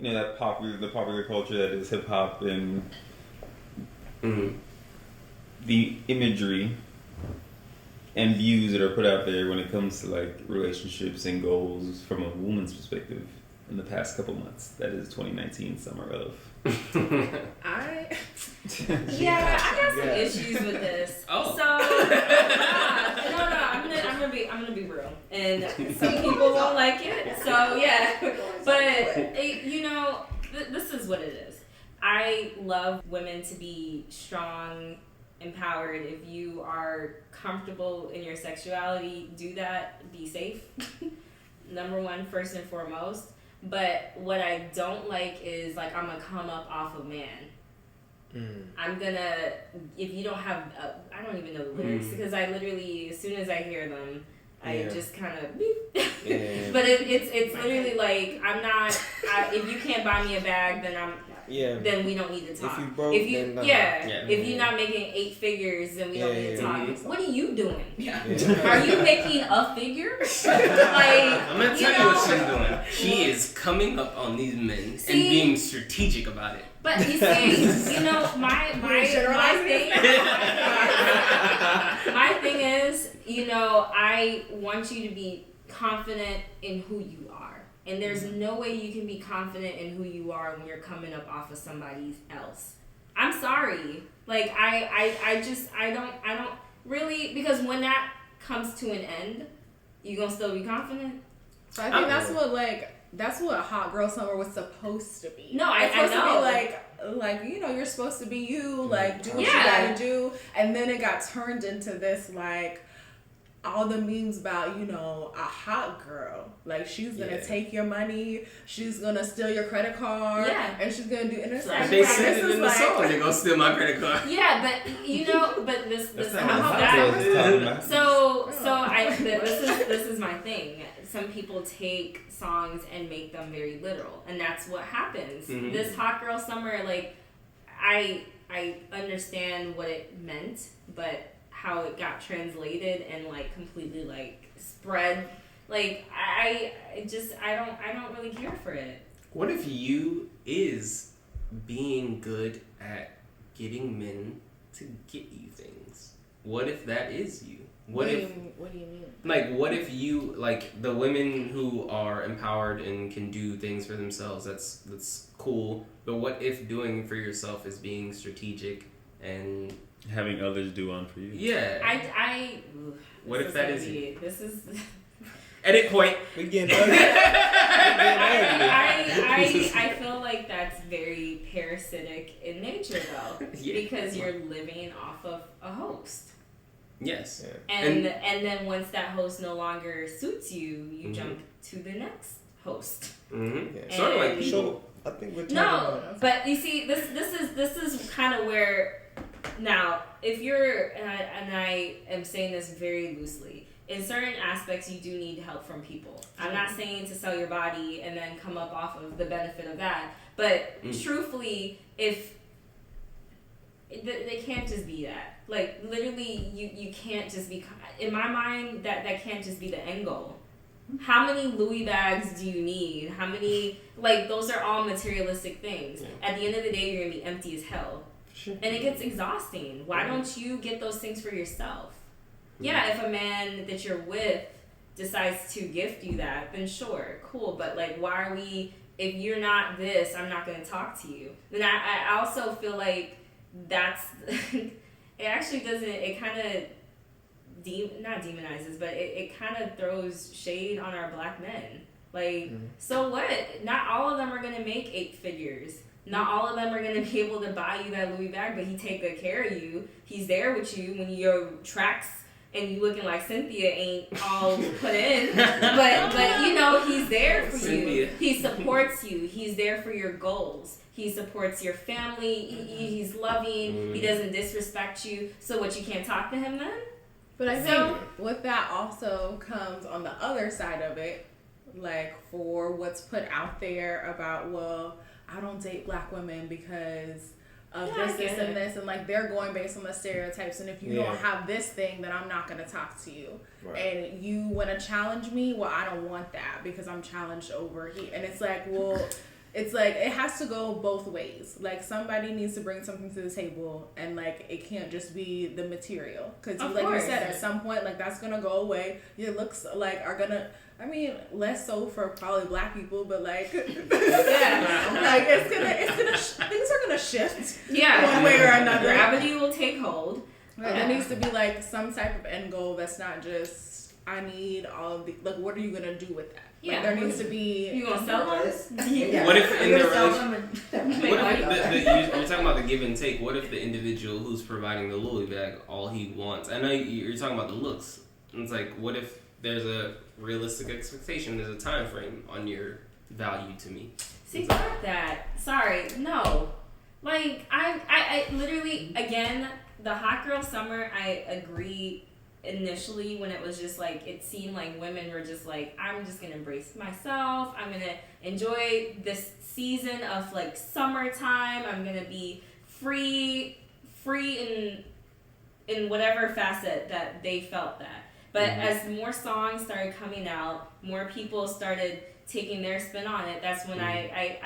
that popular culture that is hip hop and the imagery and views that are put out there when it comes to like relationships and goals from a woman's perspective in the past couple months. That is 2019 summer of. I got some issues with this. Oh. So I'm gonna be real, and some people won't like it. So yeah, but this is what it is. I love women to be strong, empowered. If you are comfortable in your sexuality, do that. Be safe. Number one, first and foremost. But what I don't like is like I'm gonna come up off a man. I'm gonna, if you don't have, I don't even know the lyrics because I literally, as soon as I hear them, I just kind of beep. But it's literally like I'm not. If you can't buy me a bag, then we don't need to talk. If you broke, if you're not making 8 figures, then we don't need to talk. What are you doing? Are you making a figure? I'm gonna tell you what she's doing. She is coming up on these men and being strategic about it. But you see, my thing is, I want you to be confident in who you are. And there's no way you can be confident in who you are when you're coming up off of somebody else. I'm sorry. Like, I don't really, because when that comes to an end, you gonna still be confident? So I think that's what Hot Girl Summer was supposed to be. No, I know. To be like you're supposed to be you, like do what you gotta do, and then it got turned into this like all the memes about a hot girl, like she's gonna take your money, she's gonna steal your credit card, and she's gonna do. And it's like they said it in the song, they're gonna steal my credit card. Yeah, but this comes back. So this is my thing. Some people take songs and make them very literal, and that's what happens. This Hot Girl Summer, like, I understand what it meant, but how it got translated and like completely like spread, like I don't really care for it. What if you is being good at getting men to get you things? What if that is you? What do you mean? Like, what if you, like, the women who are empowered and can do things for themselves, that's cool. But what if doing for yourself is being strategic and having others do one for you? Yeah. What if that is you? This is... Edit point. We getting ugly. I feel like that's very parasitic in nature, though. Because you're living off of a host. Yes. And then once that host no longer suits you, you jump to the next host. Sort of like people. I think we're but you see, this is kind of where now if you're and I am saying this very loosely. In certain aspects, you do need help from people. I'm not saying to sell your body and then come up off of the benefit of that, but truthfully, if they can't just be that. Like, literally, you can't just be... In my mind, that can't just be the end goal. How many Louis bags do you need? How many... Like, those are all materialistic things. At the end of the day, you're going to be empty as hell. Sure. And it gets exhausting. Why don't you get those things for yourself? Yeah, if a man that you're with decides to gift you that, then sure, cool. But, like, why are we... If you're not this, I'm not going to talk to you. Then I also feel like that's... It actually doesn't, it kind of, not demonizes, but it kind of throws shade on our black men. Like, so what? Not all of them are going to make 8 figures. Not all of them are going to be able to buy you that Louis bag, but he take good care of you. He's there with you when your tracks and you looking like Cynthia ain't all put in. But he's there for you. He supports you. He's there for your goals. He supports your family. He's loving. He doesn't disrespect you. So what, you can't talk to him then? But I think with that also comes on the other side of it, like for what's put out there about, well, I don't date black women because of this, and this, and like they're going based on the stereotypes. And if you don't have this thing, then I'm not going to talk to you. Right. And you want to challenge me? Well, I don't want that because I'm challenged over here. And it's like, well... it's like it has to go both ways. Like somebody needs to bring something to the table, and like it can't just be the material. Because like you said, at some point, like that's gonna go away. Your looks like are gonna. I mean, less so for probably black people, but like, yeah, like things are gonna shift. Yeah, one way or another. Gravity will take hold. Like, there needs to be like some type of end goal that's not just I need all of the like. What are you gonna do with that? Yeah, like, there needs to be. You gonna sell this? Yeah. What if in the relationship? What if you're talking about the give and take? What if the individual who's providing the Louis bag all he wants? I know you're talking about the looks. It's like, what if there's a realistic expectation? There's a time frame on your value to me. See, fuck that. Sorry, no. Like I literally again the hot girl summer. I agree. Initially, when it was just like it seemed like women were just like, I'm just gonna embrace myself, I'm gonna enjoy this season of like summertime, I'm gonna be free in whatever facet that they felt that. But as more songs started coming out, more people started taking their spin on it, that's when I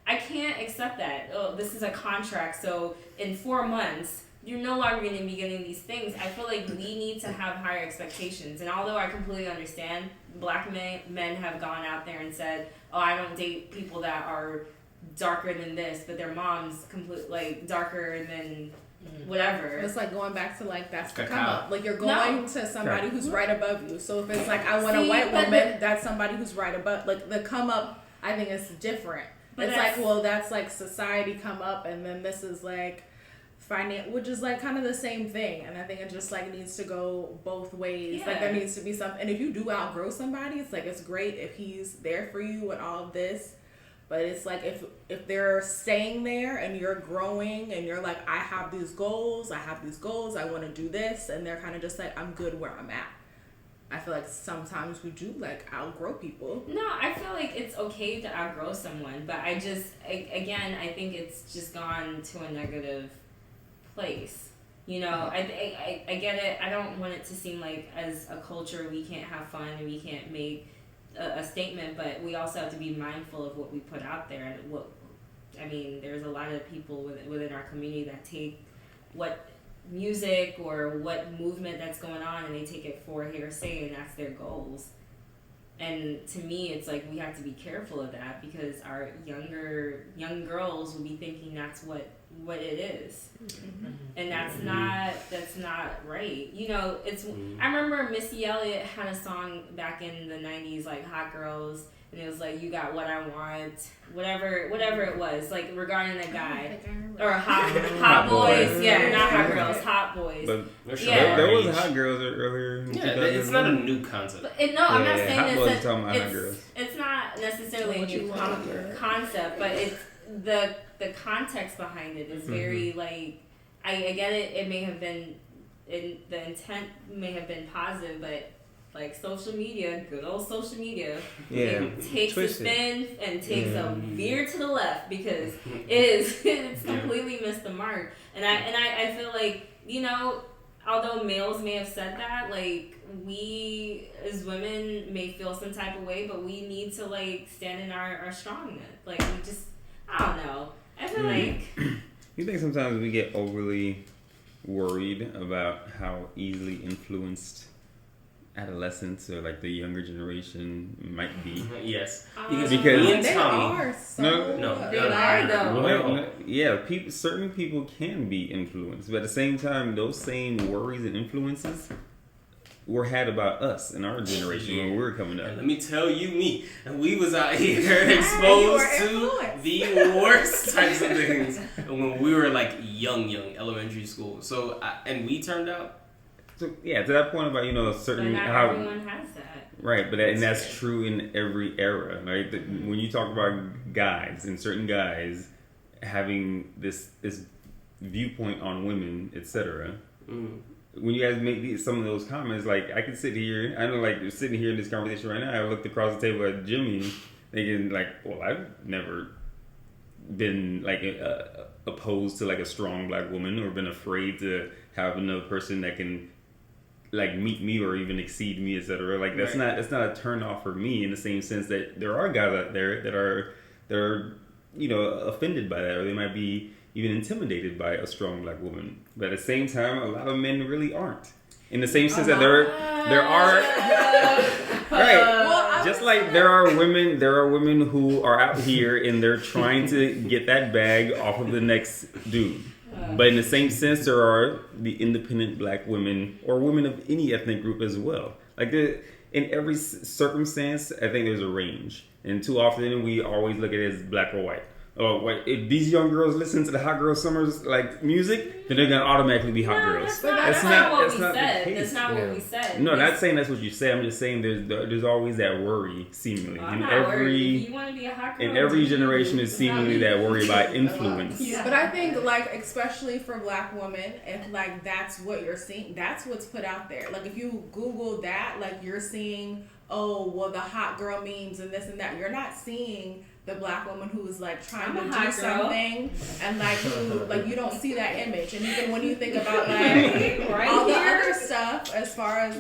can't accept that. Oh, this is a contract, so in 4 months you're no longer going to be getting these things. I feel like we need to have higher expectations. And although I completely understand, black men have gone out there and said, oh, I don't date people that are darker than this, but their mom's like darker than whatever. It's like going back to like that's the come up. Like you're going to somebody who's right above you. So if it's like I want a white woman, that's somebody who's right above. Like the come up, I think is different. But it's like, well, that's like society come up, and then this is like which is like kind of the same thing, and I think it just like needs to go both ways. Like there needs to be some, and if you do outgrow somebody, it's like it's great if he's there for you and all of this, but it's like if they're staying there and you're growing and you're like I have these goals, I want to do this, and they're kind of just like I'm good where I'm at. I feel like sometimes we do like outgrow people. No, I feel like it's okay to outgrow someone, but I think it's just gone to a negative place. You know, I get it. I don't want it to seem like as a culture we can't have fun and we can't make a statement, but we also have to be mindful of what we put out there. And there's a lot of people within our community that take what music or what movement that's going on and they take it for hearsay and that's their goals. And to me, it's like we have to be careful of that because our young girls will be thinking that's what it is, and that's not right. You know, I remember Missy Elliott had a song back in the 90s, like Hot Girls, and it was like you got what I want, whatever it was, like regarding a guy or hot boys. Yeah, not Hot Girls, Hot Boys. But there was Hot Girls earlier. Yeah, it's not a new concept. But I'm not saying this. It's not necessarily a new concept, but it's the context behind it is very like I get it. It may have been the intent may have been positive, but like social media, good old social media, it takes a spin and takes a veer to the left because it's completely missed the mark. And I feel like, you know, although males may have said that, like we as women may feel some type of way, but we need to like stand in our strongness. Like we just, I don't know. I feel like you think sometimes we get overly worried about how easily influenced adolescents or like the younger generation might be. Yes, because they are. Certain people can be influenced, but at the same time, those same worries and influences were had about us in our generation when we were coming up. And let me tell you, we was out here exposed to the worst types of things when we were like young elementary school. So and we turned out. So to that point about certain but not everyone has that. Right, but that's true in every era. Right, when you talk about guys and certain guys having this viewpoint on women, etc. When you guys make some of those comments, like I can sit here, I know, like sitting here in this conversation right now, I looked across the table at Jimmy, thinking like, well, I've never been like opposed to like a strong black woman or been afraid to have another person that can like meet me or even exceed me, etc. Like that's not a turn off for me in the same sense that there are guys out there that are that are, offended by that, or they might be even intimidated by a strong black woman. But at the same time, a lot of men really aren't. In the same sense that there are right. Just like there are women who are out here and they're trying to get that bag off of the next dude. But in the same sense, there are the independent black women or women of any ethnic group as well. Like in every circumstance, I think there's a range. And too often we always look at it as black or white. Oh, wait, if these young girls listen to the Hot Girl Summers music, then they're gonna automatically be hot girls. That's not what we said. That's not what we said. No, not saying that's what you say. I'm just saying there's always that worry, seemingly. I'm not worried. If you want to be a hot girl, in every generation is seemingly that worry about influence. Yeah. But I think especially for black women, if that's what you're seeing, that's what's put out there. Like if you Google that, you're seeing, the hot girl memes and this and that. You're not seeing the black woman who is trying to do something and who you don't see that image. And even when you think about all the other stuff as far as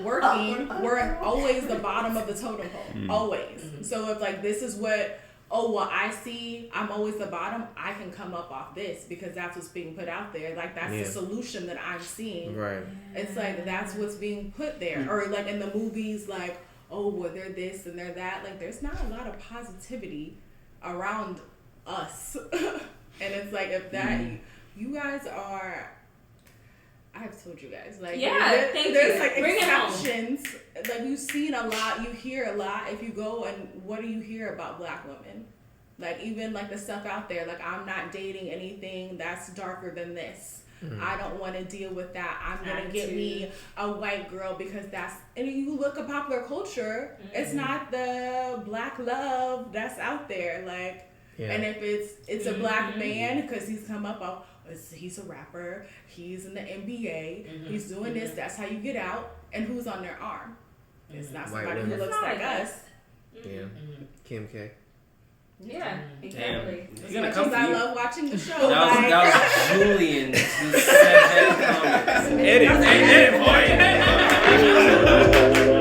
working, we're always the bottom of the totem pole. Always. So if this is what I see, I'm always the bottom, I can come up off this because that's what's being put out there. That's the solution that I'm seeing. Right. It's that's what's being put there. Or in the movies they're this and they're that. There's not a lot of positivity around us. And it's if that, you guys are, I've told you guys, there's exceptions. You've seen a lot, you hear a lot. If you go and what do you hear about black women? Even the stuff out there, I'm not dating anything that's darker than this. I don't want to deal with that. I'm going to get me a white girl because and you look at popular culture, it's not the black love that's out there. And if it's a black man because he's come up, he's a rapper, he's in the NBA, he's doing this, that's how you get out. And who's on their arm? It's not somebody who looks like us. Yeah. Kim K. Yeah, exactly. As much as I love watching the show. That was Julian who said that comment. Edit, boy.